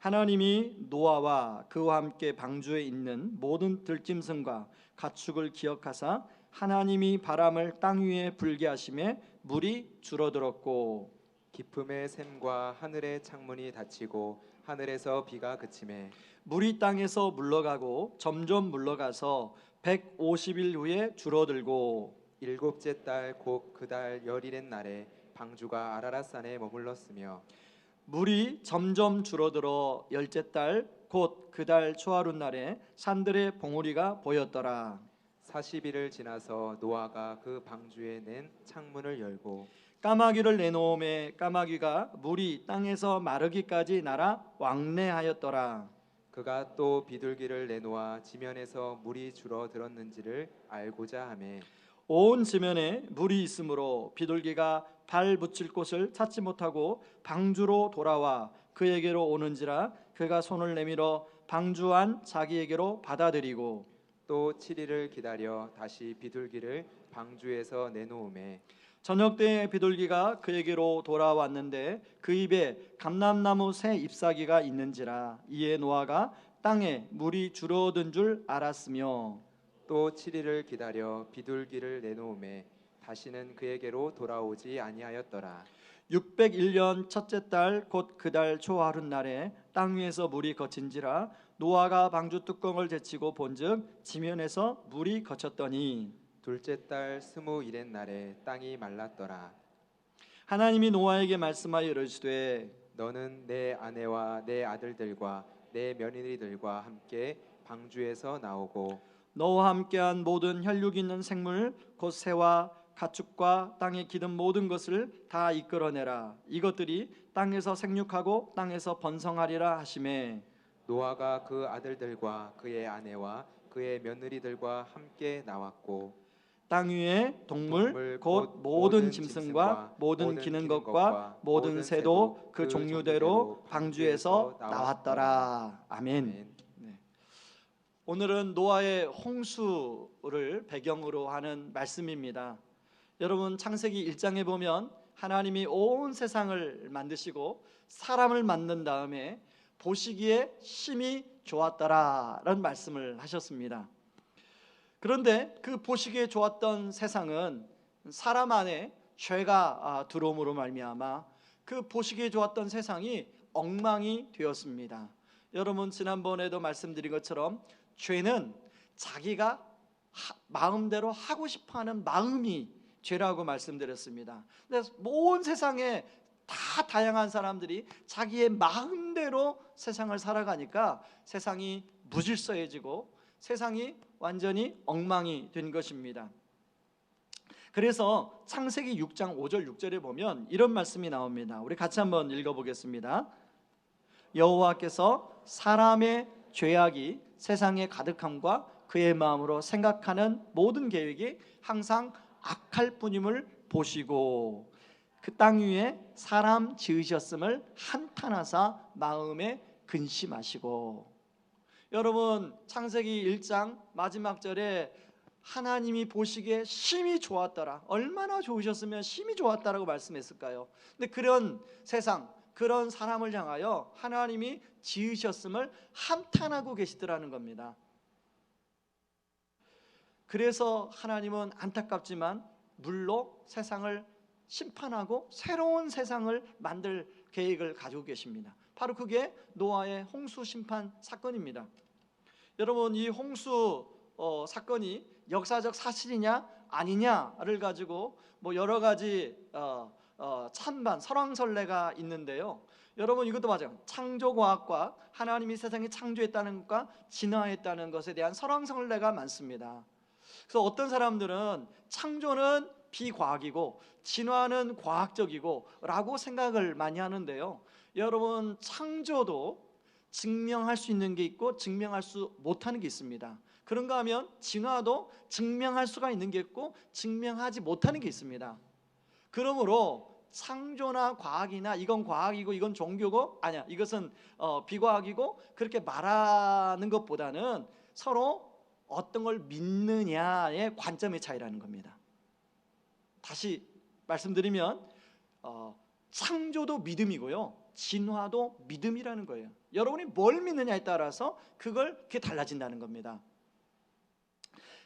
하나님이 노아와 그와 함께 방주에 있는 모든 들짐승과 가축을 기억하사 하나님이 바람을 땅 위에 불게 하심에 물이 줄어들었고 깊음의 샘과 하늘의 창문이 닫히고 하늘에서 비가 그치매 물이 땅에서 물러가고 점점 물러가서 150일 후에 줄어들고 일곱째 달 곧 그 달 열일의 날에 방주가 아라랏산에 머물렀으며 물이 점점 줄어들어 열째 달 곧 그 달 초하룻 날에 산들의 봉우리가 보였더라. 40일을 지나서 노아가 그 방주에 낸 창문을 열고 까마귀를 내놓음에 까마귀가 물이 땅에서 마르기까지 날아 왕래하였더라. 그가 또 비둘기를 내놓아 지면에서 물이 줄어들었는지를 알고자 하매 온 지면에 물이 있으므로 비둘기가 발 붙일 곳을 찾지 못하고 방주로 돌아와 그에게로 오는지라 그가 손을 내밀어 방주 안 자기에게로 받아들이고 또 7일을 기다려 다시 비둘기를 방주에서 내놓음에 저녁 때에 비둘기가 그에게로 돌아왔는데 그 입에 감람나무 새 잎사귀가 있는지라 이에 노아가 땅에 물이 줄어든 줄 알았으며 또 7일을 기다려 비둘기를 내놓음에 다시는 그에게로 돌아오지 아니하였더라. 601년 첫째 달 곧 그 달 초하룻 날에 땅 위에서 물이 거친지라 노아가 방주 뚜껑을 제치고 본즉 지면에서 물이 거쳤더니 둘째 달 21의 날에 땅이 말랐더라. 하나님이 노아에게 말씀하여 이르시되 너는 내 아내와 내 아들들과 내 며느리들과 함께 방주에서 나오고 너와 함께한 모든 혈육 있는 생물 곧 새와 가축과 땅에 기든 모든 것을 다 이끌어내라. 이것들이 땅에서 생육하고 땅에서 번성하리라 하시매 노아가 그 아들들과 그의 아내와 그의 며느리들과 함께 나왔고 땅 위의 동물 곧 모든 짐승과 모든 기는 것과 모든 새도 그 종류대로 방주에서 나왔더라. 아멘. 네. 오늘은 노아의 홍수를 배경으로 하는 말씀입니다. 여러분 창세기 1장에 보면 하나님이 온 세상을 만드시고 사람을 만든 다음에 보시기에 심히 좋았더라라는 말씀을 하셨습니다. 그런데 그 보시기에 좋았던 세상은 사람 안에 죄가 들어옴으로 말미암아 그 보시기에 좋았던 세상이 엉망이 되었습니다. 여러분 지난번에도 말씀드린 것처럼 죄는 자기가 마음대로 하고 싶어하는 마음이 죄라고 말씀드렸습니다. 근데 온 세상에 다 다양한 사람들이 자기의 마음대로 세상을 살아가니까 세상이 무질서해지고 세상이 완전히 엉망이 된 것입니다. 그래서 창세기 6장 5절 6절에 보면 이런 말씀이 나옵니다. 우리 같이 한번 읽어보겠습니다. 여호와께서 사람의 죄악이 세상에 가득함과 그의 마음으로 생각하는 모든 계획이 항상 악할 뿐임을 보시고 그 땅 위에 사람 지으셨음을 한탄하사 마음에 근심하시고. 여러분 창세기 1장 마지막 절에 하나님이 보시기에 심히 좋았더라, 얼마나 좋으셨으면 심히 좋았다라고 말씀했을까요? 근데 그런 세상, 그런 사람을 향하여 하나님이 지으셨음을 한탄하고 계시더라는 겁니다. 그래서 하나님은 안타깝지만 물로 세상을 심판하고 새로운 세상을 만들 계획을 가지고 계십니다. 바로 그게 노아의 홍수 심판 사건입니다. 여러분 이 홍수 사건이 역사적 사실이냐 아니냐를 가지고 여러 가지 찬반 설왕설래가 있는데요. 여러분 이것도 맞아요. 창조과학과 하나님이 세상에 창조했다는 것과 진화했다는 것에 대한 설왕설래가 많습니다. 그래서 어떤 사람들은 창조는 비과학이고 진화는 과학적이고 라고 생각을 많이 하는데요. 여러분 창조도 증명할 수 있는 게 있고 증명할 수 못하는 게 있습니다. 그런가 하면 진화도 증명할 수가 있는 게 있고 증명하지 못하는 게 있습니다. 그러므로 창조나 과학이나 이건 과학이고 이건 종교고 아니야 이것은 비과학이고 그렇게 말하는 것보다는 서로 어떤 걸 믿느냐의 관점의 차이라는 겁니다. 다시 말씀드리면 창조도 믿음이고요 진화도 믿음이라는 거예요. 여러분이 뭘 믿느냐에 따라서 그게 달라진다는 겁니다.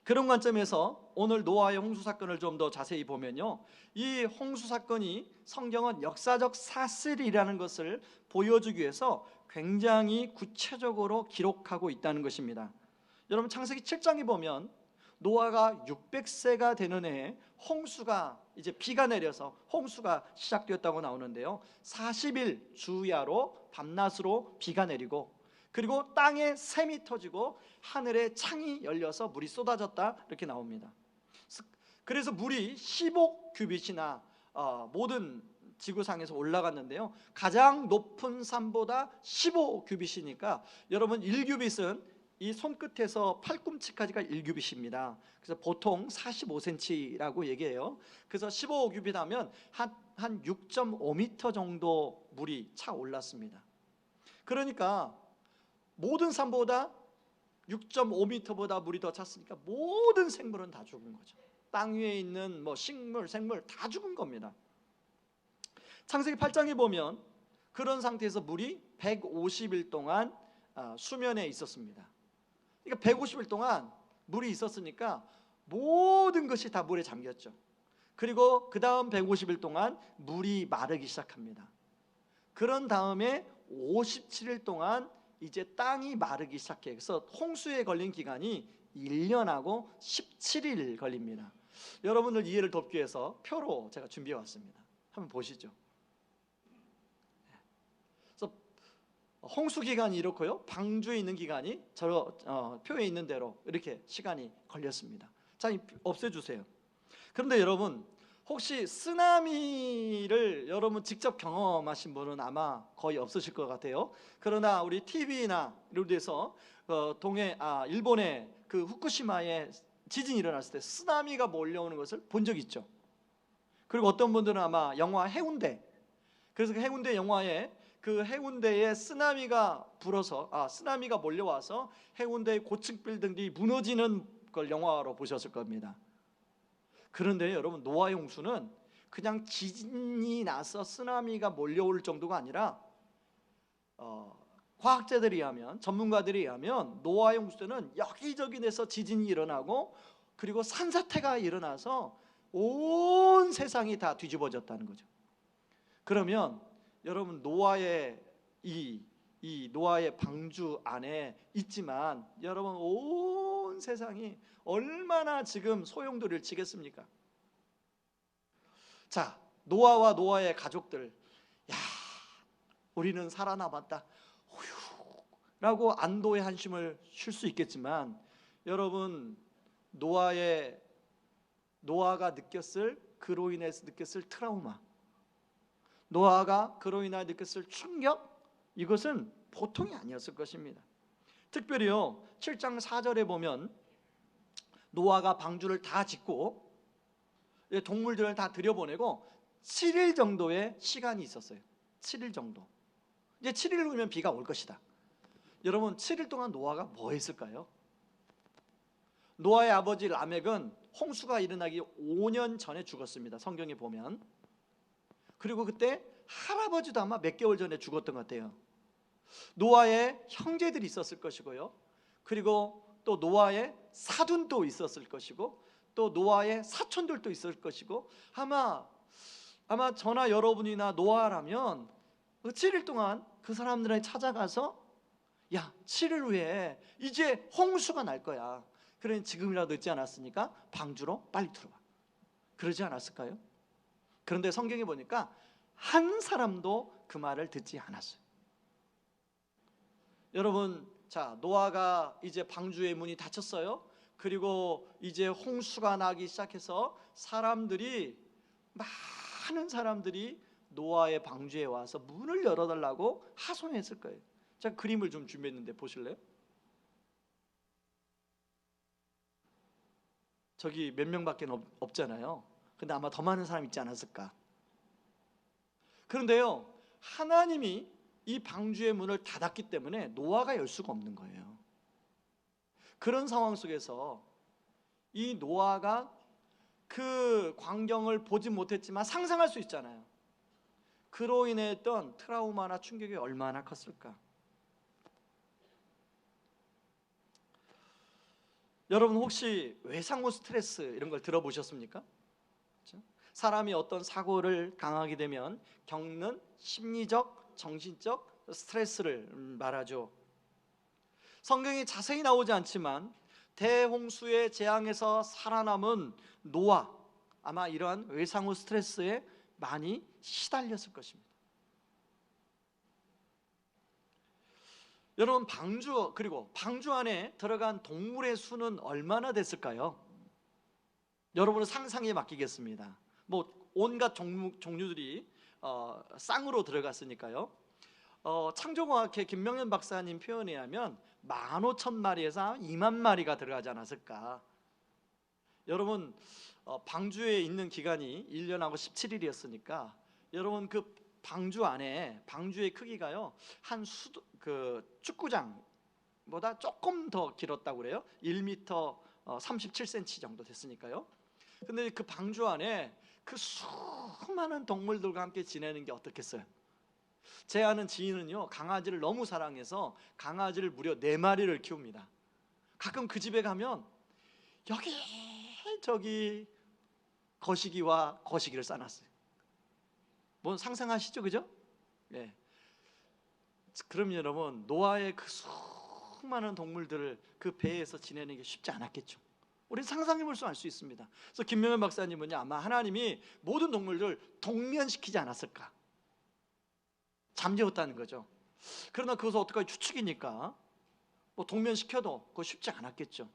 그런 관점에서 오늘 노아의 홍수 사건을 좀 더 자세히 보면요, 이 홍수 사건이 성경은 역사적 사실이라는 것을 보여주기 위해서 굉장히 구체적으로 기록하고 있다는 것입니다. 여러분 창세기 7장에 보면 노아가 600세가 되는 해에 홍수가 이제 비가 내려서 홍수가 시작되었다고 나오는데요, 40일 주야로 밤낮으로 비가 내리고, 그리고 땅에 샘이 터지고 하늘에 창이 열려서 물이 쏟아졌다, 이렇게 나옵니다. 그래서 물이 15규빗이나 모든 지구상에서 올라갔는데요, 가장 높은 산보다 15규빗이니까 여러분 1규빗은 이 손끝에서 팔꿈치까지가 1규빗입니다. 그래서 보통 45cm라고 얘기해요. 그래서 15규빗 하면 한 6.5m 정도 물이 차 올랐습니다. 그러니까 모든 산보다 6.5m보다 물이 더 찼으니까 모든 생물은 다 죽은 거죠. 땅 위에 있는 뭐 식물, 생물 다 죽은 겁니다. 창세기 8장에 보면 그런 상태에서 물이 150일 동안 수면에 있었습니다. 그러니까 150일 동안 물이 있었으니까 모든 것이 다 물에 잠겼죠. 그리고 그 다음 150일 동안 물이 마르기 시작합니다. 그런 다음에 57일 동안 이제 땅이 마르기 시작해요. 그래서 홍수에 걸린 기간이 1년하고 17일 걸립니다. 여러분들 이해를 돕기 위해서 표로 제가 준비해 왔습니다. 한번 보시죠. 그래서 홍수 기간이 이렇고요, 방주에 있는 기간이 저 표에 있는 대로 이렇게 시간이 걸렸습니다. 자, 없애주세요. 그런데 여러분, 혹시 쓰나미를 여러분 직접 경험하신 분은 아마 거의 없으실 것 같아요. 그러나 우리 TV나 이런 데서 일본의 그 후쿠시마에 지진이 일어났을 때 쓰나미가 몰려오는 것을 본 적 있죠. 그리고 어떤 분들은 아마 영화 해운대, 그래서 그 해운대 영화에 그 해운대에 쓰나미가 몰려와서 해운대의 고층 빌딩들이 무너지는 걸 영화로 보셨을 겁니다. 그런데 여러분, 노아의 홍수는 그냥 지진이 나서 쓰나미가 몰려올 정도가 아니라 과학자들이 의하면, 전문가들이 의하면 노아의 홍수 때는 여기저기에서 지진이 일어나고 그리고 산사태가 일어나서 온 세상이 다 뒤집어졌다는 거죠. 그러면 여러분, 노아의 이 노아의 방주 안에 있지만 여러분, 온 세상이 얼마나 지금 소용돌이를 치겠습니까? 자, 노아와 노아의 가족들, 야, 우리는 살아남았다 라고 안도의 한숨을 쉴 수 있겠지만, 여러분, 노아가 그로 인해서 느꼈을 트라우마, 노아가 그로 인하여 느꼈을 충격, 이것은 보통이 아니었을 것입니다. 특별히요, 7장 4절에 보면 노아가 방주를 다 짓고 동물들을 다 들여보내고 7일 정도의 시간이 있었어요. 7일 정도. 이제 7일 후면 비가 올 것이다. 여러분, 7일 동안 노아가 뭐 했을까요? 노아의 아버지 라멕은 홍수가 일어나기 5년 전에 죽었습니다. 성경에 보면. 그리고 그때 할아버지도 아마 몇 개월 전에 죽었던 것 같아요. 노아의 형제들이 있었을 것이고요, 그리고 또 노아의 사돈도 있었을 것이고, 또 노아의 사촌들도 있을 것이고, 아마 저나 여러분이나 노아라면 7일 동안 그 사람들에 찾아가서, 야, 7일 후에 이제 홍수가 날 거야, 그러니 지금이라도 늦지 않았으니까 방주로 빨리 들어와, 그러지 않았을까요? 그런데 성경에 보니까 한 사람도 그 말을 듣지 않았어요. 여러분, 자, 노아가 이제 방주의 문이 닫혔어요. 그리고 이제 홍수가 나기 시작해서 많은 사람들이 노아의 방주에 와서 문을 열어달라고 하소연했을 거예요. 제가 그림을 좀 준비했는데 보실래요? 저기 몇 명밖에 없잖아요. 근데 아마 더 많은 사람이 있지 않았을까. 그런데요, 하나님이 이 방주의 문을 닫았기 때문에 노아가 열 수가 없는 거예요. 그런 상황 속에서 이 노아가 그 광경을 보지 못했지만 상상할 수 있잖아요. 그로 인해 했던 트라우마나 충격이 얼마나 컸을까. 여러분 혹시 외상후 스트레스 이런 걸 들어보셨습니까? 그렇죠? 사람이 어떤 사고를 당하게 되면 겪는 심리적, 정신적 스트레스를 말하죠. 성경이 자세히 나오지 않지만 대홍수의 재앙에서 살아남은 노아, 아마 이러한 외상후 스트레스에 많이 시달렸을 것입니다. 여러분 방주, 그리고 방주 안에 들어간 동물의 수는 얼마나 됐을까요? 여러분은 상상에 맡기겠습니다. 뭐 온갖 종류들이 쌍으로 들어갔으니까요. 창조과학회 김명현 박사님 표현에 의하면 15,000마리에서 2만 마리가 들어가지 않았을까. 여러분 방주에 있는 기간이 1년하고 17일이었으니까 여러분 그 방주 안에, 방주의 크기가요 한 축구장보다 조금 더 길었다고 그래요. 1m 37cm 정도 됐으니까요. 근데 그 방주 안에 그 수많은 동물들과 함께 지내는 게 어떻겠어요? 제 아는 지인은요 강아지를 너무 사랑해서 강아지를 무려 4마리를 키웁니다. 가끔 그 집에 가면 여기 저기 거시기와 거시기를 싸놨어요. 뭐 상상하시죠, 그죠? 예. 그럼 여러분 노아의 그 수많은 동물들을 그 배에서 지내는 게 쉽지 않았겠죠. 우리는 상상해 볼 수 알 수 있습니다. 그래서 김명현 박사님은 아마 하나님이 모든 동물들 동면시키지 않았을까, 잠재웠다는 거죠. 그러나 그것은 어떡하지, 추측이니까 뭐 동면시켜도 그거 쉽지 않았겠죠.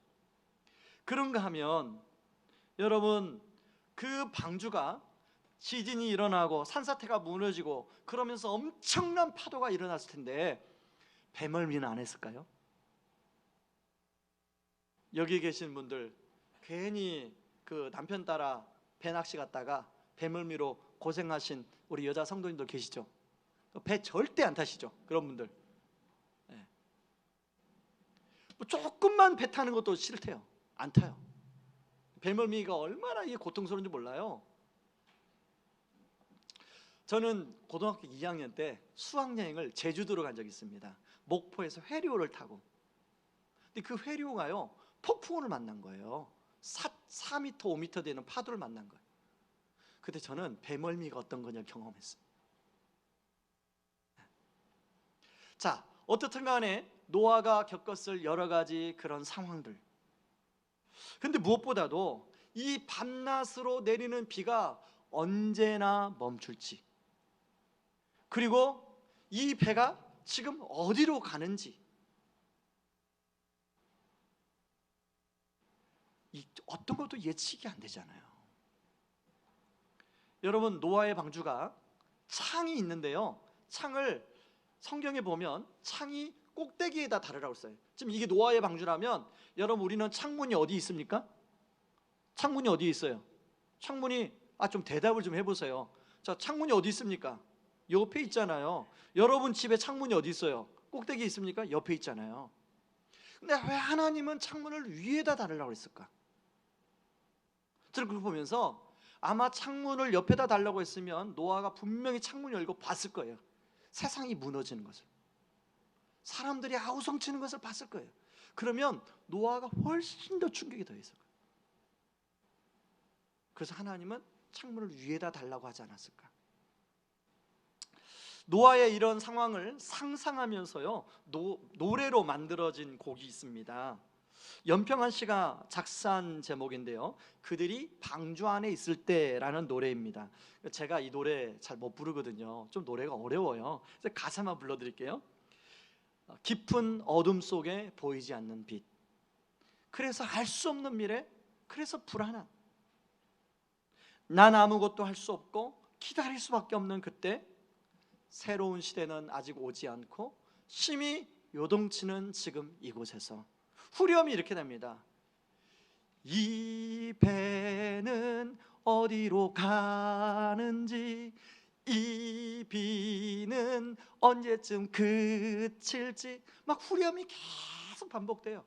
그런가 하면 여러분 그 방주가 지진이 일어나고 산사태가 무너지고 그러면서 엄청난 파도가 일어났을 텐데 배멀미는 안 했을까요? 여기 계신 분들 괜히 그 남편 따라 배낚시 갔다가 배멀미로 고생하신 우리 여자 성도님들 계시죠? 배 절대 안 타시죠? 그런 분들. 네. 뭐 조금만 배 타는 것도 싫대요. 안 타요. 배멀미가 얼마나 이게 고통스러운지 몰라요. 저는 고등학교 2학년 때 수학여행을 제주도로 간 적이 있습니다. 목포에서 회류를 타고. 근데 그 회류가요 폭풍우를 만난 거예요. 4m, 5m 되는 파도를 만난 거예요. 그때 저는 배멀미가 어떤 거냐 경험했어요. 자, 어떻든 간에 노아가 겪었을 여러 가지 그런 상황들. 근데 무엇보다도 이 밤낮으로 내리는 비가 언제나 멈출지, 그리고 이 배가 지금 어디로 가는지, 어떤 것도 예측이 안 되잖아요. 여러분 노아의 방주가 창이 있는데요, 창을 성경에 보면 창이 꼭대기에다 달으라고 써요. 지금 이게 노아의 방주라면 여러분 우리는 창문이 어디 있습니까? 창문이 어디 있어요? 창문이 좀 대답을 좀 해보세요. 자, 창문이 어디 있습니까? 옆에 있잖아요. 여러분 집에 창문이 어디 있어요? 꼭대기에 있습니까? 옆에 있잖아요. 근데 왜 하나님은 창문을 위에다 달으라고 했을까? 저는 그걸 보면서 아마 창문을 옆에다 달라고 했으면 노아가 분명히 창문 열고 봤을 거예요. 세상이 무너지는 것을, 사람들이 아우성치는 것을 봤을 거예요. 그러면 노아가 훨씬 더 충격이 더했을 거예요. 그래서 하나님은 창문을 위에다 달라고 하지 않았을까? 노아의 이런 상황을 상상하면서요 노래로 만들어진 곡이 있습니다. 연평한 씨가 작사한 제목인데요, 그들이 방주 안에 있을 때라는 노래입니다. 제가 이 노래 잘 못 부르거든요. 좀 노래가 어려워요. 그래서 가사만 불러드릴게요. 깊은 어둠 속에 보이지 않는 빛, 그래서 알 수 없는 미래, 그래서 불안한, 난 아무것도 할 수 없고 기다릴 수밖에 없는 그때, 새로운 시대는 아직 오지 않고 심히 요동치는 지금 이곳에서 후렴이 이렇게 됩니다. 이 배는 어디로 가는지, 이 비는 언제쯤 그칠지, 막 후렴이 계속 반복돼요.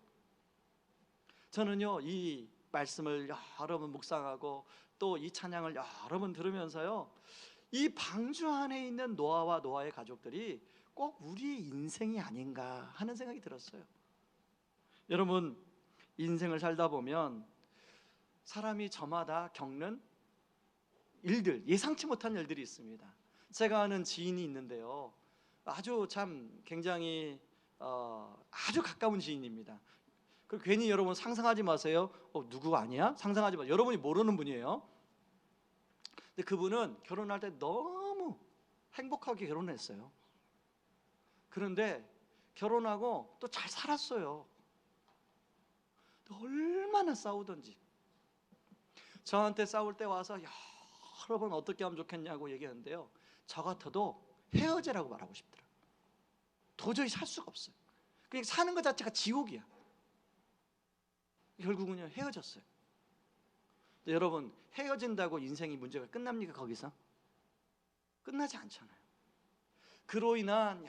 저는요 이 말씀을 여러 번 묵상하고 또 이 찬양을 여러 번 들으면서요, 이 방주 안에 있는 노아와 노아의 가족들이 꼭 우리의 인생이 아닌가 하는 생각이 들었어요. 여러분, 인생을 살다 보면 사람이 저마다 겪는 일들, 예상치 못한 일들이 있습니다. 제가 아는 지인이 있는데요, 아주 참 굉장히 아주 가까운 지인입니다. 그 괜히 여러분 상상하지 마세요. 누구 아니야? 상상하지 마세요. 여러분이 모르는 분이에요. 근데 그분은 결혼할 때 너무 행복하게 결혼했어요. 그런데 결혼하고 또 잘 살았어요. 얼마나 싸우던지 저한테 싸울 때 와서 여러 번 어떻게 하면 좋겠냐고 얘기하는데요, 저 같아도 헤어지라고 말하고 싶더라고요. 도저히 살 수가 없어요. 그냥 사는 것 자체가 지옥이야. 결국은요 헤어졌어요. 여러분, 헤어진다고 인생이 문제가 끝납니까? 거기서? 끝나지 않잖아요. 그로 인한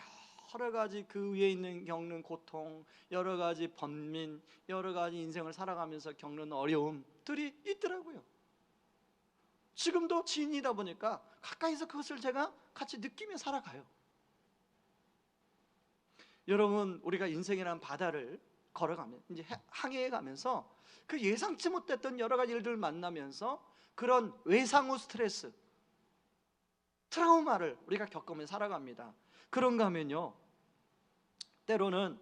여러 가지 그 위에 있는 겪는 고통, 여러 가지 번민, 여러 가지 인생을 살아가면서 겪는 어려움들이 있더라고요. 지금도 지인이다 보니까 가까이서 그것을 제가 같이 느끼며 살아가요. 여러분, 우리가 인생이라는 바다를 걸어가면 이제 항해해 가면서 그 예상치 못했던 여러 가지 일들을 만나면서 그런 외상후 스트레스, 트라우마를 우리가 겪으며 살아갑니다. 그런가 하면요, 때로는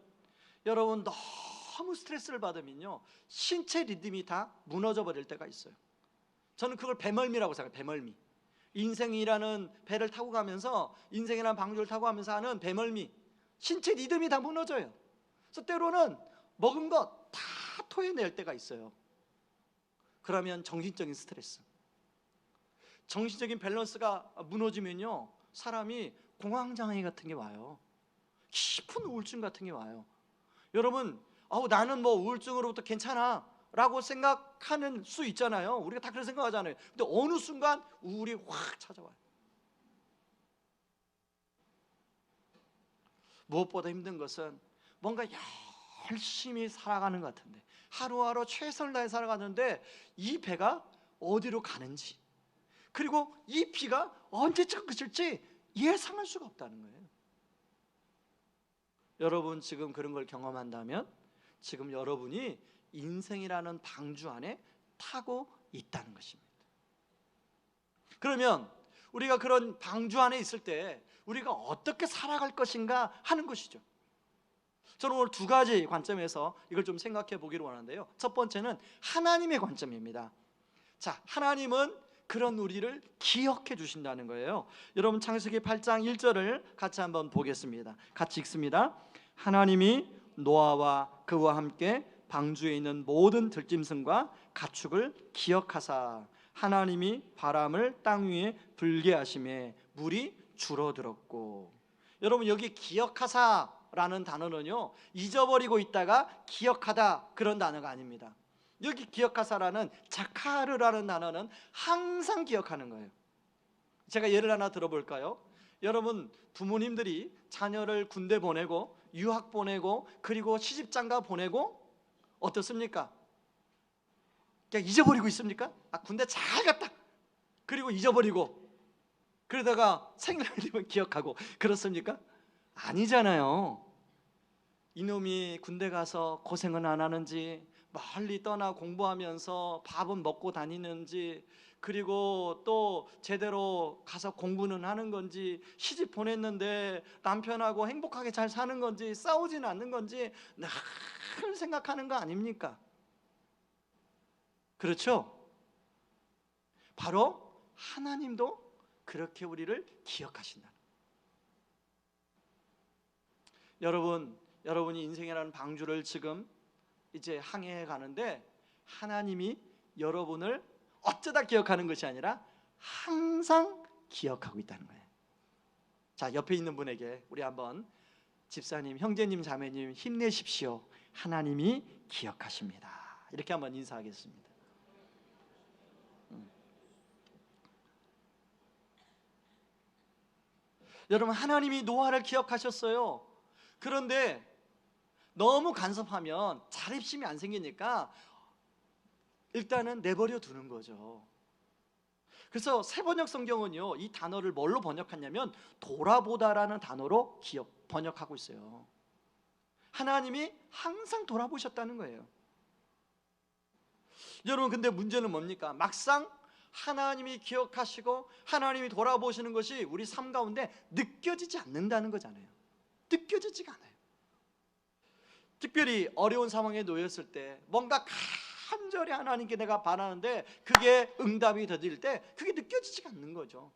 여러분 너무 스트레스를 받으면요 신체 리듬이 다 무너져 버릴 때가 있어요. 저는 그걸 배멀미라고 생각해요. 배멀미. 인생이라는 배를 타고 가면서, 인생이라는 방주를 타고 가면서 하는 배멀미, 신체 리듬이 다 무너져요. 그래서 때로는 먹은 것 다 토해낼 때가 있어요. 그러면 정신적인 스트레스, 정신적인 밸런스가 무너지면요 사람이 공황장애 같은 게 와요. 깊은 우울증 같은 게 와요. 여러분, 나는 뭐 우울증으로부터 괜찮아 라고 생각하는 수 있잖아요. 우리가 다 그렇게 생각하잖아요. 근데 어느 순간 우울이 확 찾아와요. 무엇보다 힘든 것은 뭔가 열심히 살아가는 것 같은데, 하루하루 최선을 다해 살아가는데 이 배가 어디로 가는지, 그리고 이 비가 언제쯤 그칠지 예상할 수가 없다는 거예요. 여러분, 지금 그런 걸 경험한다면 지금 여러분이 인생이라는 방주 안에 타고 있다는 것입니다. 그러면 우리가 그런 방주 안에 있을 때 우리가 어떻게 살아갈 것인가 하는 것이죠. 저는 오늘 두 가지 관점에서 이걸 좀 생각해 보기를 원하는데요, 첫 번째는 하나님의 관점입니다. 자, 하나님은 그런 우리를 기억해 주신다는 거예요. 여러분, 창세기 8장 1절을 같이 한번 보겠습니다. 같이 읽습니다. 하나님이 노아와 그와 함께 방주에 있는 모든 들짐승과 가축을 기억하사 하나님이 바람을 땅 위에 불게 하심에 물이 줄어들었고. 여러분, 여기 기억하사라는 단어는요 잊어버리고 있다가 기억하다 그런 단어가 아닙니다. 여기 기억하사라는 자카르라는 단어는 항상 기억하는 거예요. 제가 예를 하나 들어볼까요? 여러분, 부모님들이 자녀를 군대 보내고 유학 보내고 그리고 시집장가 보내고 어떻습니까? 그냥 잊어버리고 있습니까? 군대 잘 갔다 그리고 잊어버리고, 그러다가 생일날 되면 기억하고 그렇습니까? 아니잖아요. 이놈이 군대 가서 고생은 안 하는지, 멀리 떠나 공부하면서 밥은 먹고 다니는지, 그리고 또 제대로 가서 공부는 하는 건지, 시집 보냈는데 남편하고 행복하게 잘 사는 건지, 싸우지는 않는 건지 늘 생각하는 거 아닙니까? 그렇죠? 바로 하나님도 그렇게 우리를 기억하신다. 여러분이 인생이라는 방주를 지금 이제 항해해 가는데 하나님이 여러분을 어쩌다 기억하는 것이 아니라 항상 기억하고 있다는 거예요. 자, 옆에 있는 분에게 우리 한번, 집사님, 형제님, 자매님 힘내십시오. 하나님이 기억하십니다. 이렇게 한번 인사하겠습니다. 여러분, 하나님이 노아를 기억하셨어요. 그런데 너무 간섭하면 자립심이 안 생기니까 일단은 내버려 두는 거죠. 그래서 세번역 성경은요, 이 단어를 뭘로 번역했냐면 돌아보다라는 단어로 번역하고 있어요. 하나님이 항상 돌아보셨다는 거예요. 여러분, 근데 문제는 뭡니까? 막상 하나님이 기억하시고 하나님이 돌아보시는 것이 우리 삶 가운데 느껴지지 않는다는 거잖아요. 느껴지지가 않아요. 특별히 어려운 상황에 놓였을 때 뭔가 간절히 하나님께 내가 바라는데 그게 응답이 더딜 때 그게 느껴지지가 않는 거죠.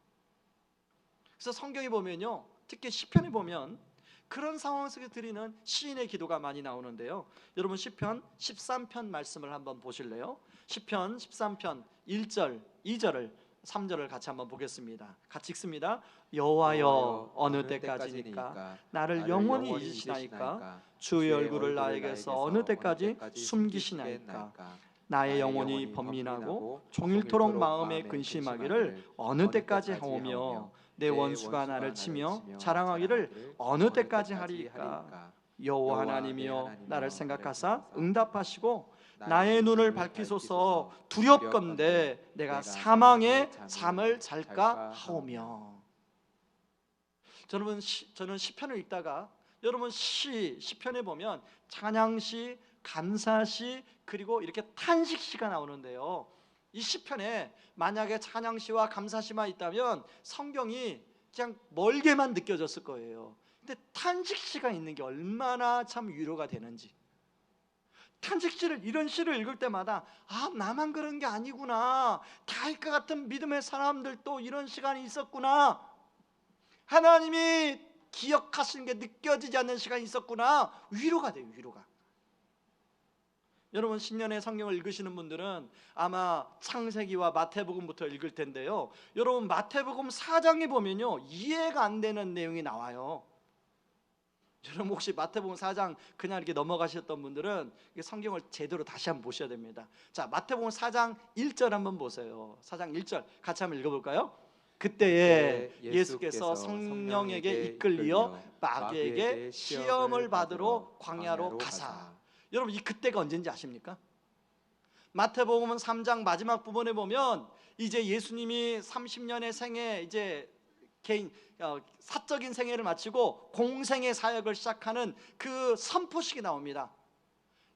그래서 성경에 보면요, 특히 시편에 보면 그런 상황 속에 드리는 시인의 기도가 많이 나오는데요. 여러분, 시편 13편 말씀을 한번 보실래요? 시편 13편 1절, 2절을 3절을 같이 한번 보겠습니다. 같이 읽습니다. 여호와여, 어느 때까지니까 나를 영원히 잊으시나이까? 주의 얼굴을 나에게서 어느 때까지 숨기시나이까? 나의 영혼이 번민하고 종일토록 마음에 근심하기를 어느 때까지 하오며 내 원수가 나를 치며 자랑하기를 어느 때까지 하리이까? 여호와 하나님이여, 나를 생각하사 응답하시고 나의 눈을 밝히소서. 두렵건대 내가 사망의 잠을 잘까 하오며. 저는 시편을 읽다가 여러분, 시편에 보면 찬양시, 감사시, 그리고 이렇게 탄식시가 나오는데요, 이 시편에 만약에 찬양시와 감사시만 있다면 성경이 그냥 멀게만 느껴졌을 거예요. 근데 탄식시가 있는 게 얼마나 참 위로가 되는지. 탄식시를, 이런 시를 읽을 때마다 아, 나만 그런 게 아니구나, 다윗과 같은 믿음의 사람들도 이런 시간이 있었구나, 하나님이 기억하시는 게 느껴지지 않는 시간이 있었구나, 위로가 돼요. 위로가. 여러분, 신년에 성경을 읽으시는 분들은 아마 창세기와 마태복음부터 읽을 텐데요, 여러분, 마태복음 4장에 보면요, 이해가 안 되는 내용이 나와요. 여러분, 혹시 마태복음 4장 그냥 이렇게 넘어가셨던 분들은 성경을 제대로 다시 한번 보셔야 됩니다. 자, 마태복음 4장 1절 한번 보세요. 4장 1절 같이 한번 읽어볼까요? 그때에 예수께서 성령에게 이끌려 마귀에게 시험을 받으러 광야로 가사. 여러분, 이 그때가 언제인지 아십니까? 마태복음 3장 마지막 부분에 보면 이제 예수님이 30년의 생애, 이제 개인 사적인 생애를 마치고 공생의 사역을 시작하는 그 선포식이 나옵니다.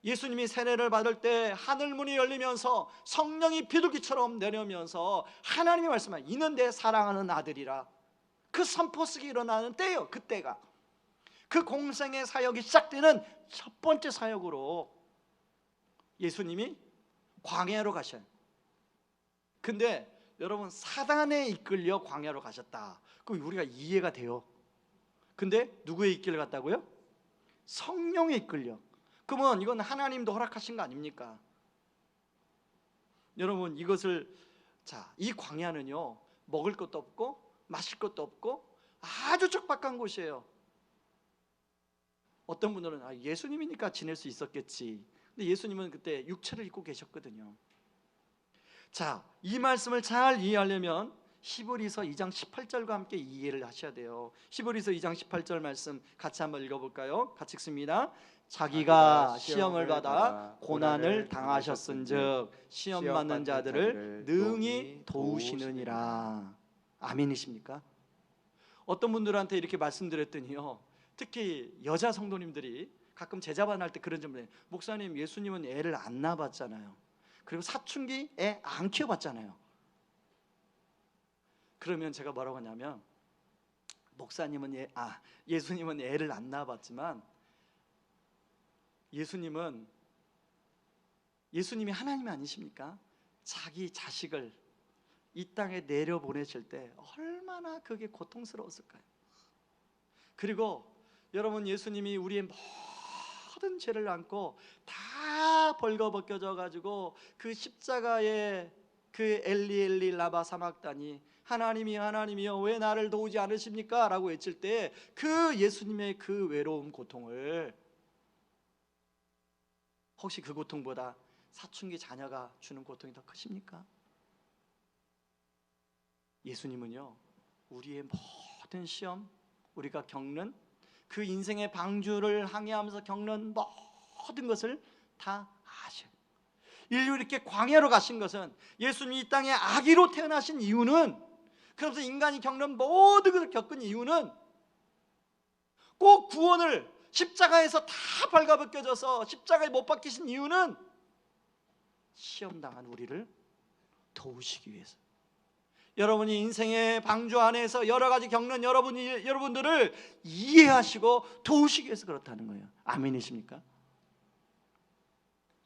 예수님이 세례를 받을 때 하늘문이 열리면서 성령이 비둘기처럼 내려오면서 하나님이 말씀하시는 이는 내 사랑하는 아들이라, 그 선포식이 일어나는 때예요. 그때가 그 공생의 사역이 시작되는 첫 번째 사역으로 예수님이 광야로 가셔요. 근데 여러분, 사단에 이끌려 광야로 가셨다, 그럼 우리가 이해가 돼요. 근데 누구에 이끌려 갔다고요? 성령에 이끌려. 그러면 이건 하나님도 허락하신 거 아닙니까? 여러분, 이것을, 자, 이 광야는요, 먹을 것도 없고 마실 것도 없고 아주 척박한 곳이에요. 어떤 분들은 예수님이니까 지낼 수 있었겠지. 근데 예수님은 그때 육체를 입고 계셨거든요. 자, 이 말씀을 잘 이해하려면 히브리서 2장 18절과 함께 이해를 하셔야 돼요. 히브리서 2장 18절 말씀 같이 한번 읽어볼까요? 같이 읽습니다. 자기가 시험을 받아 고난을 당하셨은즉 시험 받는 자들을 능히 도우시느니라. 아멘이십니까? 어떤 분들한테 이렇게 말씀드렸더니요, 특히 여자 성도님들이 가끔 제자반할 때 그런 질문을 해요. 목사님, 예수님은 애를 안 낳아봤잖아요. 그리고 사춘기 애 안 키워봤잖아요. 그러면 제가 뭐라고 하냐면, 목사님은 예수님은 애를 안 낳아봤지만 예수님이 하나님이 아니십니까? 자기 자식을 이 땅에 내려보내실 때 얼마나 그게 고통스러웠을까요? 그리고 여러분, 예수님이 우리의 모든 죄를 안고 다 벌거벗겨져 가지고 그 십자가에 그 엘리 라마 사막다니, 하나님이 하나님이여 왜 나를 도우지 않으십니까? 라고 외칠 때 그 예수님의 그 외로움, 고통을, 혹시 그 고통보다 사춘기 자녀가 주는 고통이 더 크십니까? 예수님은요, 우리의 모든 시험, 우리가 겪는 그 인생의 방주를 항해하면서 겪는 모든 것을 다 아셔요. 인류 이렇게 광야로 가신 것은, 예수님이 이 땅에 아기로 태어나신 이유는, 그러면서 인간이 겪는 모든 것을 겪은 이유는 꼭 구원을 십자가에서 다 발가벗겨져서 십자가에 못 박히신 이유는 시험당한 우리를 도우시기 위해서. 여러분이 인생의 방주 안에서 여러 가지 겪는 여러분들을 이해하시고 도우시기 위해서 그렇다는 거예요. 아멘이십니까?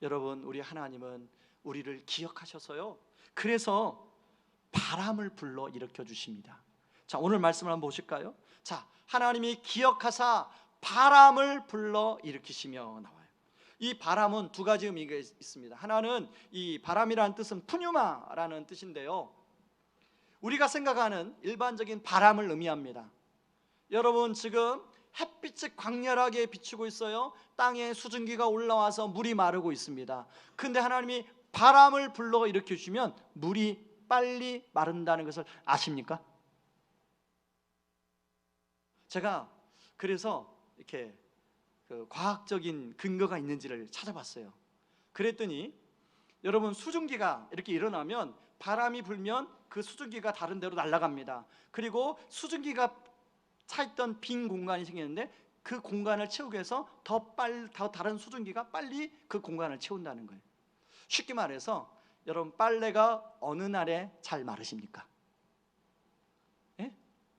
여러분, 우리 하나님은 우리를 기억하셔서요, 그래서 바람을 불러 일으켜 주십니다. 자, 오늘 말씀을 한번 보실까요? 자, 하나님이 기억하사 바람을 불러 일으키시며 나와요. 이 바람은 두 가지 의미가 있습니다. 하나는 이 바람이라는 뜻은 푸뉴마라는 뜻인데요, 우리가 생각하는 일반적인 바람을 의미합니다. 여러분, 지금 햇빛이 광렬하게 비추고 있어요. 땅에 수증기가 올라와서 물이 마르고 있습니다. 근데 하나님이 바람을 불러 일으켜 주시면 물이 빨리 마른다는 것을 아십니까? 제가 그래서 이렇게 과학적인 근거가 있는지를 찾아봤어요. 그랬더니 여러분, 수증기가 이렇게 일어나면, 바람이 불면 그 수증기가 다른 데로 날아갑니다. 그리고 수증기가 차있던 빈 공간이 생기는데 그 공간을 채우기 위해서 더 다른 수증기가 빨리 그 공간을 채운다는 거예요. 쉽게 말해서 여러분, 빨래가 어느 날에 잘 마르십니까? 예?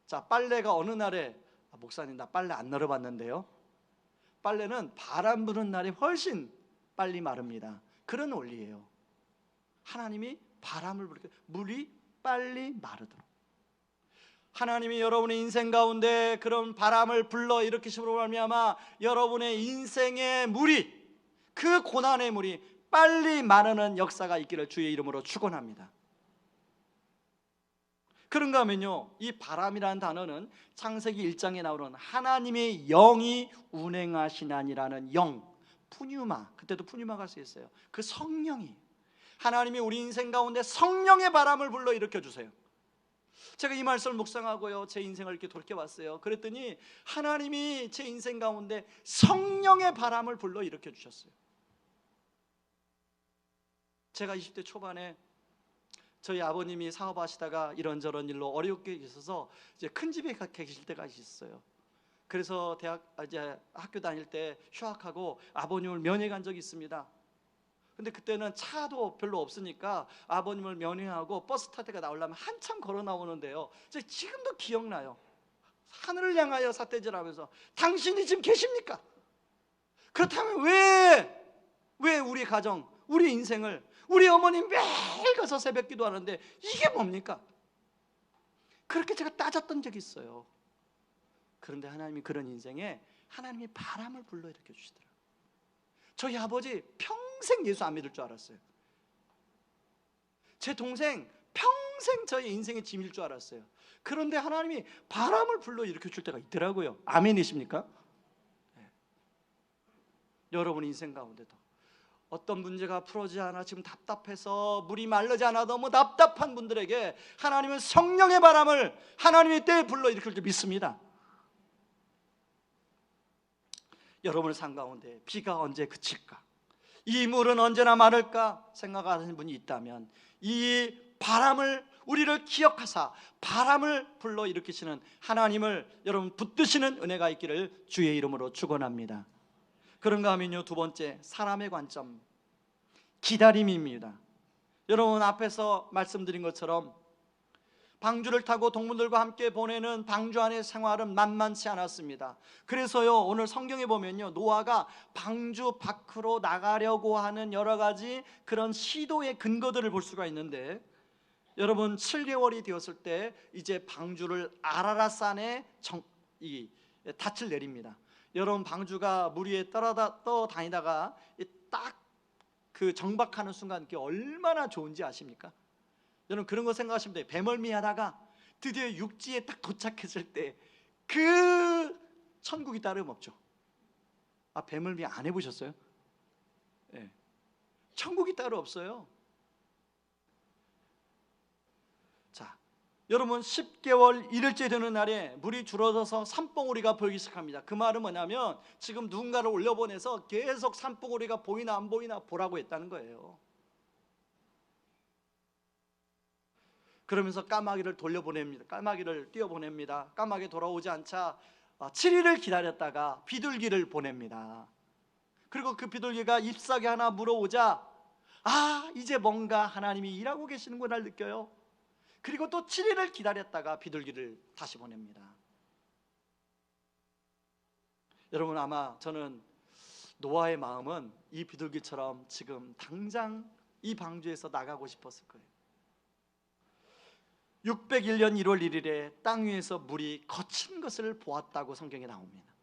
자, 빨래가 어느 날에, 목사님 나 빨래 안 널어봤는데요, 빨래는 바람 부는 날이 훨씬 빨리 마릅니다. 그런 원리예요. 하나님이 바람을 부르게 물이 빨리 마르도록, 하나님이 여러분의 인생 가운데 그런 바람을 불러 일으키심으로 말미암아 여러분의 인생의 물이, 그 고난의 물이 빨리 마르는 역사가 있기를 주의 이름으로 축원합니다. 그런가 하면요, 이 바람이라는 단어는 창세기 1장에 나오는 하나님의 영이 운행하시나니라는 영, 푸뉴마, 그때도 푸뉴마가 쓰였어요. 그 성령이, 하나님이 우리 인생 가운데 성령의 바람을 불러 일으켜 주세요. 제가 이 말씀을 묵상하고요, 제 인생을 이렇게 돌이켜봤어요. 그랬더니 하나님이 제 인생 가운데 성령의 바람을 불러 일으켜 주셨어요. 제가 20대 초반에 저희 아버님이 사업하시다가 이런저런 일로 어렵게 계셔서 이제 큰 집에 계실 때가 있었어요. 그래서 이제 학교 다닐 때 휴학하고 아버님을 면회 간 적이 있습니다. 근데 그때는 차도 별로 없으니까 아버님을 면회하고 버스 탈 때가 나오려면 한참 걸어 나오는데요, 지금도 기억나요. 하늘을 향하여 삿대질하면서 당신이 지금 계십니까? 그렇다면 왜 우리 가정, 우리 인생을, 우리 어머님 매일 가서 새벽 기도하는데 이게 뭡니까? 그렇게 제가 따졌던 적이 있어요. 그런데 하나님이 그런 인생에 하나님이 바람을 불러 일으켜 주시더라고요. 저희 아버지 평생 예수 안 믿을 줄 알았어요. 제 동생 평생 저희 인생의 짐일 줄 알았어요. 그런데 하나님이 바람을 불러 일으켜 줄 때가 있더라고요. 아멘이십니까? 네. 여러분 인생 가운데도 어떤 문제가 풀어지지 않아 지금 답답해서 물이 마르지 않아 너무 답답한 분들에게 하나님은 성령의 바람을 하나님의 때에 불러 일으킬 줄 믿습니다. 여러분의 삶 가운데 비가 언제 그칠까, 이 물은 언제나 마를까 생각하시는 분이 있다면, 이 바람을, 우리를 기억하사 바람을 불러 일으키시는 하나님을 여러분 붙드시는 은혜가 있기를 주의 이름으로 축원합니다. 그런가 하면요, 두 번째, 사람의 관점, 기다림입니다. 여러분 앞에서 말씀드린 것처럼 방주를 타고 동물들과 함께 보내는 방주 안의 생활은 만만치 않았습니다. 그래서요, 오늘 성경에 보면요, 노아가 방주 밖으로 나가려고 하는 여러 가지 그런 시도의 근거들을 볼 수가 있는데, 여러분 7개월이 되었을 때 이제 방주를 아라랏산에 닻을 내립니다. 여러분 방주가 물 위에 떠다니다가 딱 그 정박하는 순간 그게 얼마나 좋은지 아십니까? 여러분 그런 거 생각하시면 돼요. 배멀미 하다가 드디어 육지에 딱 도착했을 때 그 천국이 다름없죠. 배멀미 안 해보셨어요? 네. 천국이 따로 없어요. 자, 여러분 10개월 1일째 되는 날에 물이 줄어들어서 산봉우리가 보이기 시작합니다. 그 말은 뭐냐면 지금 누군가를 올려보내서 계속 산봉우리가 보이나 안 보이나 보라고 했다는 거예요. 그러면서 까마귀를 돌려보냅니다. 까마귀를 띄워보냅니다. 까마귀 돌아오지 않자 7일을 기다렸다가 비둘기를 보냅니다. 그리고 그 비둘기가 잎사귀 하나 물어오자 이제 뭔가 하나님이 일하고 계시는구나 느껴요. 그리고 또 7일을 기다렸다가 비둘기를 다시 보냅니다. 여러분, 아마 저는 노아의 마음은 이 비둘기처럼 지금 당장 이 방주에서 나가고 싶었을 거예요. 601년 1월 1일에 땅 위에서 물이 거친 것을 보았다고 성경에 나옵니다.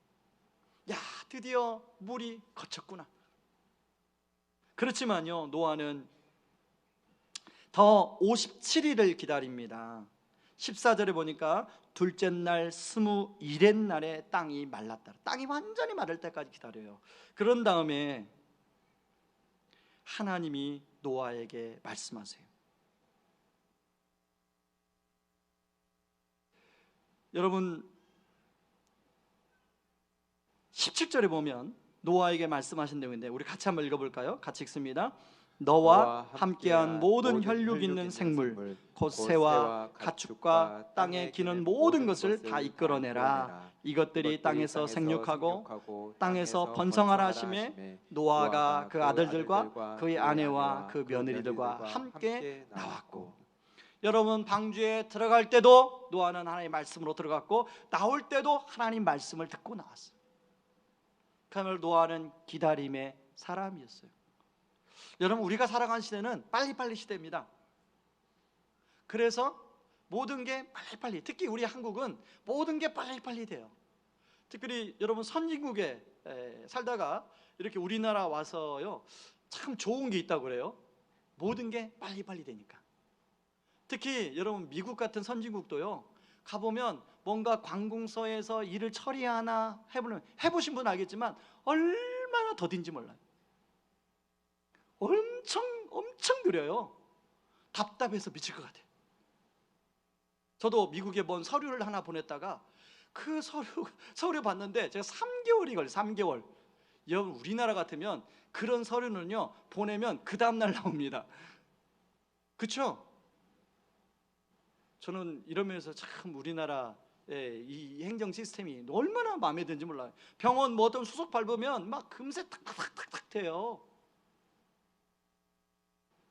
야, 드디어 물이 거쳤구나. 그렇지만요, 노아는 더 57일을 기다립니다. 14절에 보니까 둘째 날 21의 날에 땅이 말랐다. 땅이 완전히 마를 때까지 기다려요. 그런 다음에 하나님이 노아에게 말씀하세요. 여러분, 17절에 보면 노아에게 말씀하신 내용인데 우리 같이 한번 읽어볼까요? 같이 읽습니다. 너와 함께한 모든 혈육 있는 생물 곧 새와 가축과 땅에 기는 모든 것을 다 이끌어내라. 이것들이 땅에서 생육하고 땅에서 번성하라 하심에 노아가 그 아들들과 그의 아내와 그 며느리들과 함께 나왔고. 여러분, 방주에 들어갈 때도 노아는 하나님의 말씀으로 들어갔고 나올 때도 하나님 말씀을 듣고 나왔어요. 그야말로 노아는 기다림의 사람이었어요. 여러분, 우리가 살아가는 시대는 빨리빨리 시대입니다. 그래서 모든 게 빨리빨리, 특히 우리 한국은 모든 게 빨리빨리 돼요. 특히 여러분, 선진국에 살다가 이렇게 우리나라 와서요 참 좋은 게 있다고 그래요. 모든 게 빨리빨리 되니까. 특히 여러분, 미국 같은 선진국도요 가보면 뭔가 관공서에서 일을 처리하나 해보신 분은 알겠지만 얼마나 더딘지 몰라요. 엄청 느려요. 답답해서 미칠 것 같아요. 저도 미국에 뭔 서류를 하나 보냈다가 그 서류 봤는데 제가 3개월이 걸려요. 3개월. 여러분, 우리나라 같으면 그런 서류는요 보내면 그 다음날 나옵니다. 그렇죠? 저는 이러면서 참 우리나라의 이 행정 시스템이 얼마나 마음에 드는지 몰라요. 병원 뭐 어떤 수속 밟으면 막 금세 탁탁탁탁 돼요.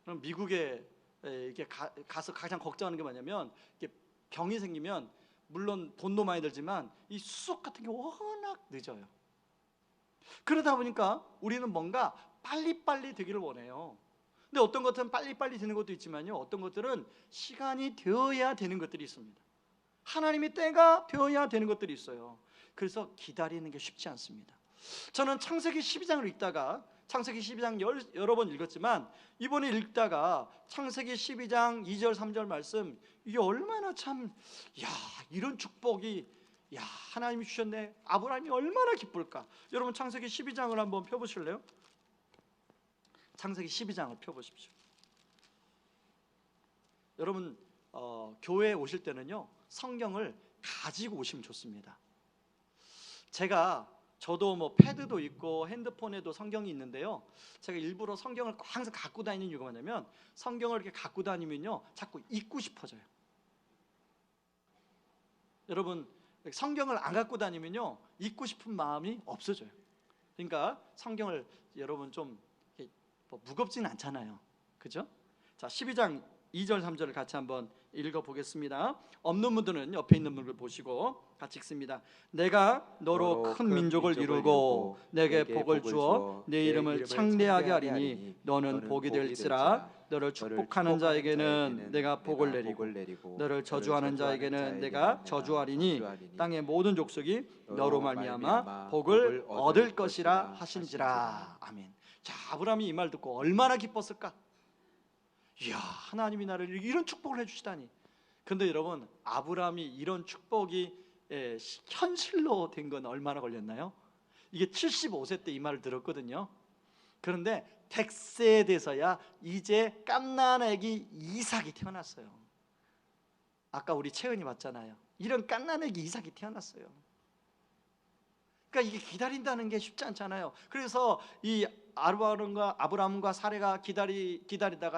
그럼 미국에 이렇게 가서 가장 걱정하는 게 뭐냐면 이렇게 병이 생기면 물론 돈도 많이 들지만 이 수속 같은 게 워낙 늦어요. 그러다 보니까 우리는 뭔가 빨리빨리 되기를 원해요. 근데 어떤 것들은 빨리빨리 되는 것도 있지만요 어떤 것들은 시간이 되어야 되는 것들이 있습니다. 하나님의 때가 되어야 되는 것들이 있어요. 그래서 기다리는 게 쉽지 않습니다. 저는 창세기 12장을 읽다가 창세기 12장 여러 번 읽었지만 이번에 읽다가 창세기 12장 2절 3절 말씀, 이게 얼마나 참 이런 축복이 하나님이 주셨네, 아브라함이 얼마나 기쁠까. 여러분, 창세기 12장을 한번 펴보실래요? 창세기 12장을 펴보십시오. 여러분, 교회에 오실 때는요 성경을 가지고 오시면 좋습니다. 저도 뭐 패드도 있고 핸드폰에도 성경이 있는데요, 제가 일부러 성경을 항상 갖고 다니는 이유가 뭐냐면 성경을 이렇게 갖고 다니면요 자꾸 읽고 싶어져요. 여러분, 성경을 안 갖고 다니면요 읽고 싶은 마음이 없어져요. 그러니까 성경을 여러분 좀 무겁지는 않잖아요. 그죠? 자, 12장 2절 3절을 같이 한번 읽어보겠습니다. 없는 분들은 옆에 있는 분을 보시고 같이 읽습니다. 내가 너로 큰 민족을 이루고 내게 복을 주어 내 이름을 창대하게 하리니 너는 복이 될지라. 너를 축복하는 자에게는 내가 복을 내리고 너를 저주하는 자에게는 내가 저주하리니 땅의 모든 족속이 너로 말미암아 복을 얻을 것이라 하신지라. 아멘. 자, 아브라함이 이 말 듣고 얼마나 기뻤을까? 이야, 하나님이 나를 이런 축복을 해주시다니. 근데 여러분, 아브라함이 이런 축복이 현실로 된 건 얼마나 걸렸나요? 이게 75세 때 이 말을 들었거든요. 그런데 100세에 돼서야 이제 갓난 아기 이삭이 태어났어요. 아까 우리 채은이 봤잖아요. 이런 갓난 아기 이삭이 태어났어요. 그러니까 이게 기다린다는 게 쉽지 않잖아요. 그래서 이 아브라함과 사레가 기다리다가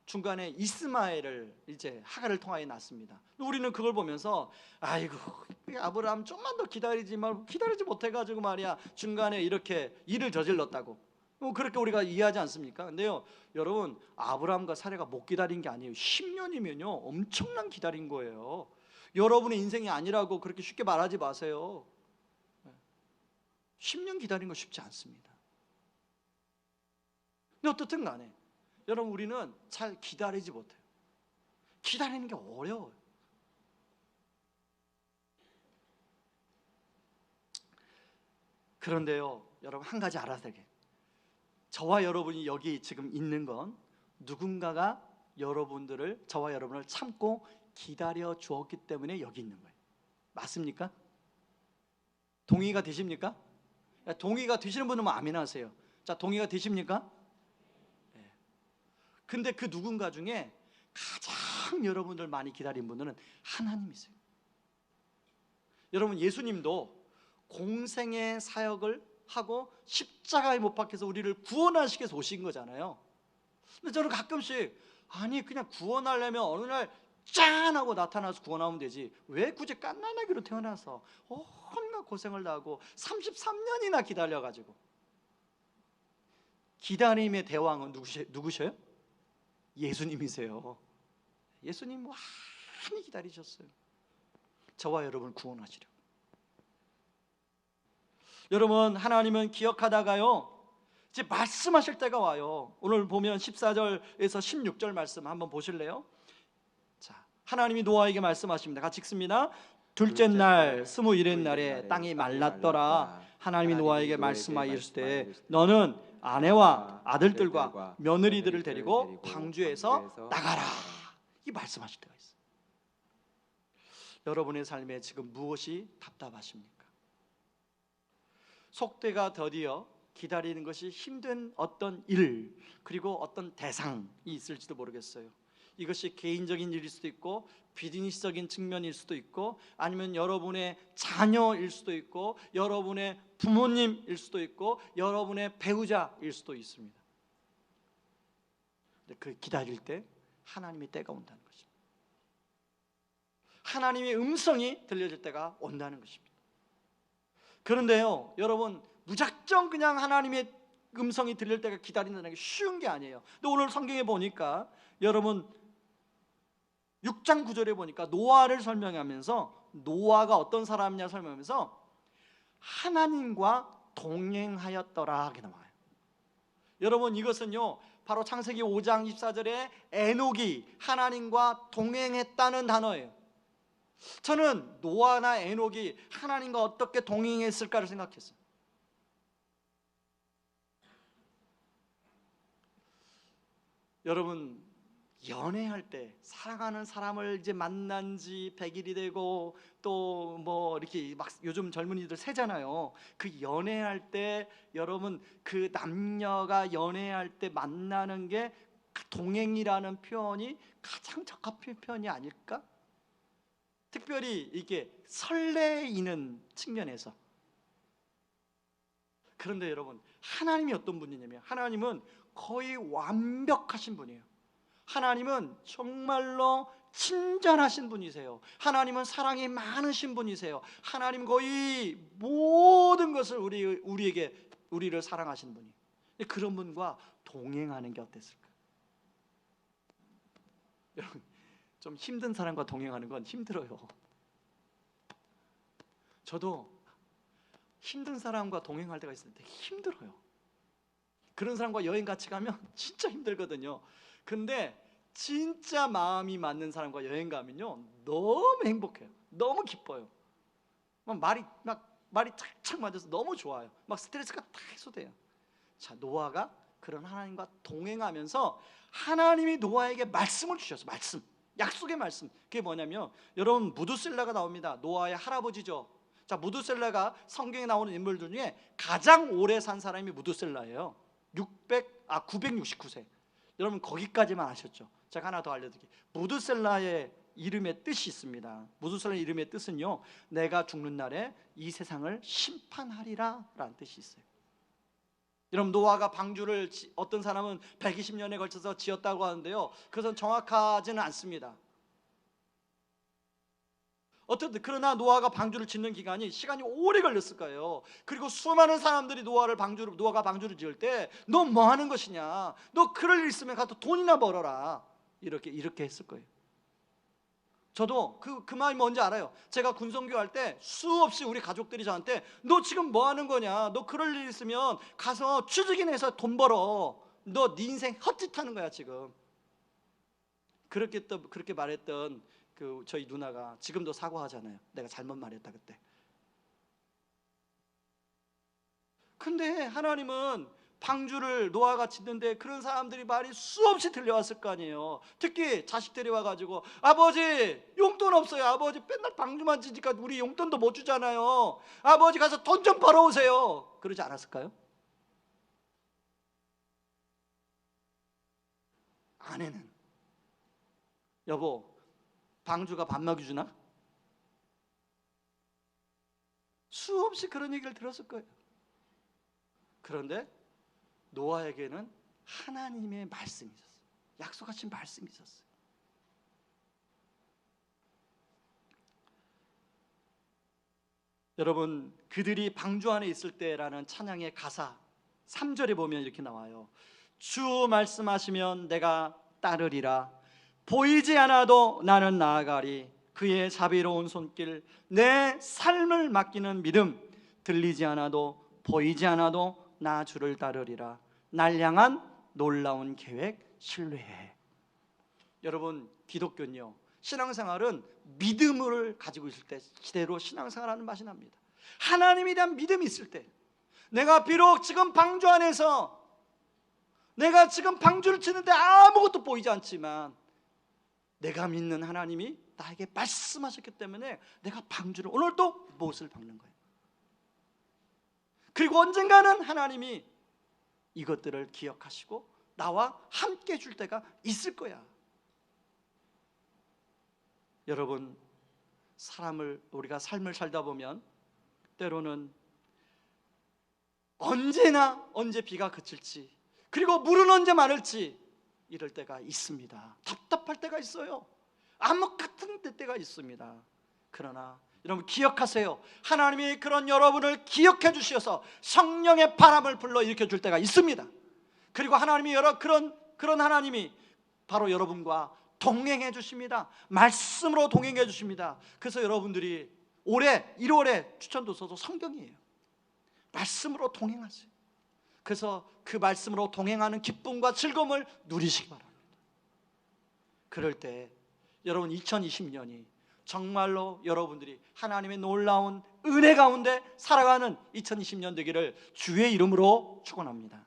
중간에 이스마엘을 이제 하갈을 통하여 낳습니다. 우리는 그걸 보면서 아이고 아브라함 좀만 더 기다리지 말고 기다리지 못해가지고 말이야 중간에 이렇게 일을 저질렀다고 그렇게 우리가 이해하지 않습니까? 근데요 여러분 아브라함과 사례가 못 기다린 게 아니에요. 10년이면요 엄청난 기다린 거예요. 여러분의 인생이 아니라고 그렇게 쉽게 말하지 마세요. 10년 기다린 거 쉽지 않습니다. 근데 어떻든 간에 여러분 우리는 잘 기다리지 못해요. 기다리는 게 어려워요. 그런데요 여러분 한 가지 알아야 되게 저와 여러분이 여기 지금 있는 건 누군가가 여러분들을 저와 여러분을 참고 기다려 주었기 때문에 여기 있는 거예요. 맞습니까? 동의가 되십니까? 동의가 되시는 분은 아멘하세요. 자 동의가 되십니까? 근데 그 누군가 중에 가장 여러분들 많이 기다린 분들은 하나님이세요. 여러분 예수님도 공생의 사역을 하고 십자가에 못 박혀서 우리를 구원하시기 위해서 오신 거잖아요. 근데 저는 가끔씩 아니 그냥 구원하려면 어느 날 짠 하고 나타나서 구원하면 되지 왜 굳이 갓난아기로 태어나서 온갖 고생을 다 하고 33년이나 기다려가지고. 기다림의 대왕은 누구셔요? 예수님이세요. 예수님 많이 기다리셨어요. 저와 여러분을 구원하시려고. 여러분 하나님은 기억하다가요 이제 말씀하실 때가 와요. 오늘 보면 14절에서 16절 말씀 한번 보실래요? 자, 하나님이 노아에게 말씀하십니다. 같이 읽습니다. 둘째 날 21일 날에 땅이 말랐더라. 하나님이 노아에게 말씀하여 이르시되 너는 아내와 아들들과 며느리들을 데리고 방주에서 나가라. 이 말씀하실 때가 있어요. 여러분의 삶에 지금 무엇이 답답하십니까? 속되가 더디어 기다리는 것이 힘든 어떤 일 그리고 어떤 대상이 있을지도 모르겠어요. 이것이 개인적인 일일 수도 있고 비즈니스적인 측면일 수도 있고 아니면 여러분의 자녀일 수도 있고 여러분의 부모님일 수도 있고 여러분의 배우자일 수도 있습니다. 근데 그 기다릴 때 하나님의 때가 온다는 것입니다. 하나님의 음성이 들려질 때가 온다는 것입니다. 그런데요 여러분 무작정 그냥 하나님의 음성이 들릴 때가 기다린다는 게 쉬운 게 아니에요. 근데 오늘 성경에 보니까 여러분 6장 9절에 보니까 노아를 설명하면서 노아가 어떤 사람이냐 설명하면서 하나님과 동행하였더라 하게 나와요. 여러분 이것은요 바로 창세기 5장 24절에 에녹이 하나님과 동행했다는 단어예요. 저는 노아나 에녹이 하나님과 어떻게 동행했을까를 생각했어요. 여러분 연애할 때 사랑하는 사람을 이제 만난 지 100일이 되고 또 뭐 이렇게 막 요즘 젊은이들 세잖아요. 그 연애할 때 여러분 그 남녀가 연애할 때 만나는 게 동행이라는 표현이 가장 적합한 표현이 아닐까? 특별히 이게 설레이는 측면에서. 그런데 여러분 하나님이 어떤 분이냐면 하나님은 거의 완벽하신 분이에요. 하나님은 정말로 친절하신 분이세요. 하나님은 사랑이 많으신 분이세요. 하나님 거의 모든 것을 우리를 사랑하시는 분이에요. 그런 분과 동행하는 게 어땠을까? 여러분 좀 힘든 사람과 동행하는 건 힘들어요. 저도 힘든 사람과 동행할 때가 있을 때 힘들어요. 그런 사람과 여행 같이 가면 진짜 힘들거든요. 근데 진짜 마음이 맞는 사람과 여행 가면요 너무 행복해요. 너무 기뻐요. 말이 착착 맞아서 너무 좋아요. 막 스트레스가 다 해소돼요. 자, 노아가 그런 하나님과 동행하면서 하나님이 노아에게 말씀을 주셨어요. 말씀, 약속의 말씀. 그게 뭐냐면 여러분 무두셀라가 나옵니다. 노아의 할아버지죠. 자, 무두셀라가 성경에 나오는 인물들 중에 가장 오래 산 사람이 무두셀라예요. 969세. 여러분 거기까지만 아셨죠? 제가 하나 더 알려드릴게요. 무두셀라의 이름의 뜻이 있습니다. 무두셀라의 이름의 뜻은요 내가 죽는 날에 이 세상을 심판하리라 라는 뜻이 있어요. 여러분, 노아가 방주를 어떤 사람은 120년에 걸쳐서 지었다고 하는데요, 그것은 정확하지는 않습니다. 어쨌든 그러나 노아가 방주를 짓는 기간이 시간이 오래 걸렸을 거예요. 그리고 수많은 사람들이 노아가 방주를 지을 때 너 뭐 하는 것이냐, 너 그럴 일 있으면 가서 돈이나 벌어라, 이렇게 했을 거예요. 저도 그 마음이 뭔지 알아요. 제가 군성교 할 때 수없이 우리 가족들이 저한테 너 지금 뭐 하는 거냐, 너 그럴 일 있으면 가서 취직이나 해서 돈 벌어, 너 네 인생 헛짓하는 거야 지금. 그렇게 말했던 저희 누나가 지금도 사과하잖아요. 내가 잘못 말했다 그때. 근데 하나님은 방주를 노아가 짓는데 그런 사람들이 말이 수없이 들려왔을 거 아니에요. 특히 자식들이 와가지고 아버지 용돈 없어요, 아버지 맨날 방주만 짓니까 우리 용돈도 못 주잖아요, 아버지 가서 돈 좀 벌어오세요, 그러지 않았을까요? 아내는 여보 방주가 밥 먹여주나? 수없이 그런 얘기를 들었을 거예요. 그런데 노아에게는 하나님의 말씀이 있었어요. 약속하신 말씀이 있었어요. 여러분, 그들이 방주 안에 있을 때라는 찬양의 가사 3절에 보면 이렇게 나와요. 주 말씀하시면 내가 따르리라. 보이지 않아도 나는 나아가리. 그의 자비로운 손길, 내 삶을 맡기는 믿음, 들리지 않아도 보이지 않아도 나 주를 따르리라. 날 향한 놀라운 계획 신뢰해. 여러분, 기독교는요, 신앙생활은 믿음을 가지고 있을 때 시대로 신앙생활하는 맛이 납니다. 하나님에 대한 믿음이 있을 때, 내가 비록 지금 방주 안에서 내가 지금 방주를 치는데 아무것도 보이지 않지만 내가 믿는 하나님이 나에게 말씀하셨기 때문에 내가 방주를 오늘도 못을 박는 거예요. 그리고 언젠가는 하나님이 이것들을 기억하시고 나와 함께 해줄 때가 있을 거야. 여러분, 우리가 삶을 살다 보면 때로는 언제 비가 그칠지, 그리고 물은 언제 마를지 이럴 때가 있습니다. 답답할 때가 있어요. 암흑 같은 때가 있습니다. 그러나 여러분 기억하세요. 하나님이 그런 여러분을 기억해 주셔서 성령의 바람을 불러 일으켜 줄 때가 있습니다. 그리고 하나님이 그런 하나님이 바로 여러분과 동행해 주십니다. 말씀으로 동행해 주십니다. 그래서 여러분들이 올해 1월에 추천도 써서 성경이에요. 말씀으로 동행하세요. 그래서 그 말씀으로 동행하는 기쁨과 즐거움을 누리시기 바랍니다. 그럴 때 여러분 2020년이 정말로 여러분들이 하나님의 놀라운 은혜 가운데 살아가는 2020년 되기를 주의 이름으로 축원합니다.